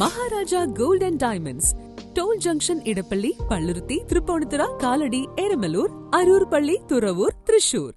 Maharaja gold and diamonds, toll junction, Edappally, Palluruthy, Tripunithura, Kalady, Eramalloor, Aroor Palli, Thuravoor, Thrissur.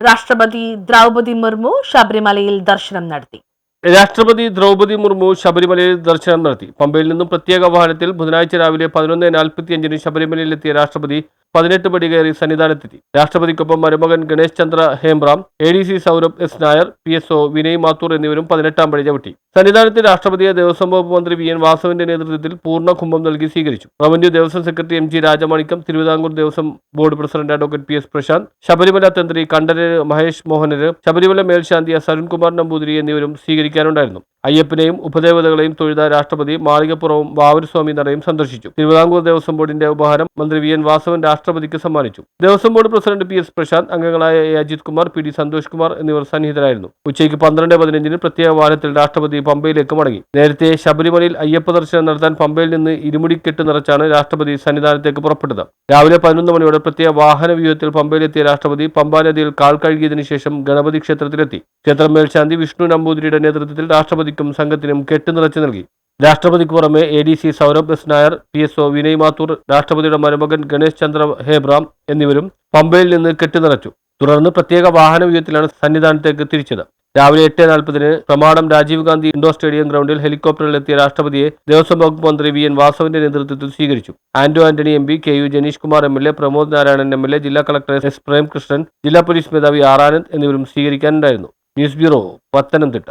രാഷ്ട്രപതി ദ്രൗപദി മുർമു ശബരിമലയിൽ ദർശനം നടത്തി. രാഷ്ട്രപതി ദ്രൗപദി മുർമു ശബരിമലയിൽ ദർശനം നടത്തി. പമ്പയിൽ നിന്നും പ്രത്യേക വാഹനത്തിൽ ബുധനാഴ്ച രാവിലെ 11:45 ശബരിമലയിലെത്തിയ രാഷ്ട്രപതി 18 പടി കയറി സന്നിധാനത്തെത്തി. രാഷ്ട്രപതിക്കൊപ്പം മരുമകൻ Ganesh Chandra Hembram, ADC Saurabh S Nair, PSO Vinay Mathur എന്നിവരും 18-ാം പടി ചവിട്ടി. സന്നിധാനത്ത് രാഷ്ട്രപതിയെ ദേവസ്വം വകുപ്പ് മന്ത്രി VN വാസവന്റെ നേതൃത്വത്തിൽ പൂർണ്ണ കുംഭം നൽകി സ്വീകരിച്ചു. Revenue Devaswom secretary MG Rajamanickam, Thiruvithamkoor Devaswom board president advocate PS Prashanth, Sabarimala തന്ത്രി കണ്ഠരര് മഹേഷ് മോഹനര്, ശബരിമല മേൽശാന്തി സരുൺകുമാർ നമ്പൂതിരി എന്നിവരും സ്വീകരിക്കാനുണ്ടായിരുന്നു. അയ്യപ്പനെയും ഉപദേവതകളെയും തൊഴുത രാഷ്ട്രപതി മാളികപ്പുറവും വാവൂർസ്വാമി നടയും സന്ദർശിച്ചു. തിരുവിതാംകൂർ ദേവസ്വം ബോർഡിന്റെ ഉപഹാരം മന്ത്രി VN വാസവൻ രാഷ്ട്രപതിക്ക് സമ്മാനിച്ചു. Devaswom board president PS Prashanth, അംഗങ്ങളായ A അജിത് കുമാർ, PD സന്തോഷ് കുമാർ എന്നിവർ സന്നിഹിതരായിരുന്നു. ഉച്ചയ്ക്ക് 12:15 പ്രത്യേക വാഹനത്തിൽ രാഷ്ട്രപതി പമ്പയിലേക്ക് മടങ്ങി. നേരത്തെ ശബരിമലയിൽ അയ്യപ്പ ദർശനം നടത്താൻ പമ്പയിൽ നിന്ന് ഇരുമുടിക്കെട്ട് നിറച്ചാണ് രാഷ്ട്രപതി സന്നിധാനത്തേക്ക് പുറപ്പെട്ടത്. രാവിലെ 11 മണിയോടെ പ്രത്യേക വാഹന വ്യൂഹത്തിൽ പമ്പയിലെത്തിയ രാഷ്ട്രപതി പമ്പാനദിയിൽ കാൽ കഴുകിയതിനു ശേഷം ഗണപതി ക്ഷേത്രത്തിലെത്തി. ക്ഷേത്രം മേൽശാന്തി വിഷ്ണു നമ്പൂതിരിയുടെ നേതൃത്വത്തിൽ രാഷ്ട്രപതിക്കും സംഘത്തിനും കെട്ട് നിറച്ചു നൽകി. രാഷ്ട്രപതിക്ക് പുറമെ ADC Saurabh S Nair, PSO Vinay Mathur, രാഷ്ട്രപതിയുടെ മരുമകൻ ഗണേശ് ചന്ദ്ര ഹേബ്രാം എന്നിവരും പമ്പയിൽ നിന്ന് കെട്ടുനിറച്ചു. തുടർന്ന് പ്രത്യേക വാഹന വ്യൂഹത്തിലാണ് സന്നിധാനത്തേക്ക് തിരിച്ചത്. രാവിലെ 8:40 പ്രമാണം രാജീവ് ഗാന്ധി ഇൻഡോർ സ്റ്റേഡിയം ഗ്രൗണ്ടിൽ ഹെലികോപ്റ്ററിലെത്തിയ രാഷ്ട്രപതിയെ ദേവസ്വം വകുപ്പ് മന്ത്രി VN വാസവന്റെ നേതൃത്വത്തിൽ സ്വീകരിച്ചു. Anto Antony MP, KU Janeesh Kumar MLA, Pramod Narayanan MLA, ജില്ലാ കളക്ടർ S പ്രേംകൃഷ്ണൻ, ജില്ലാ പോലീസ് മേധാവി R ആനന്ദ് എന്നിവരും സ്വീകരിക്കാനുണ്ടായിരുന്നു. News bureau, Pathanamthitta.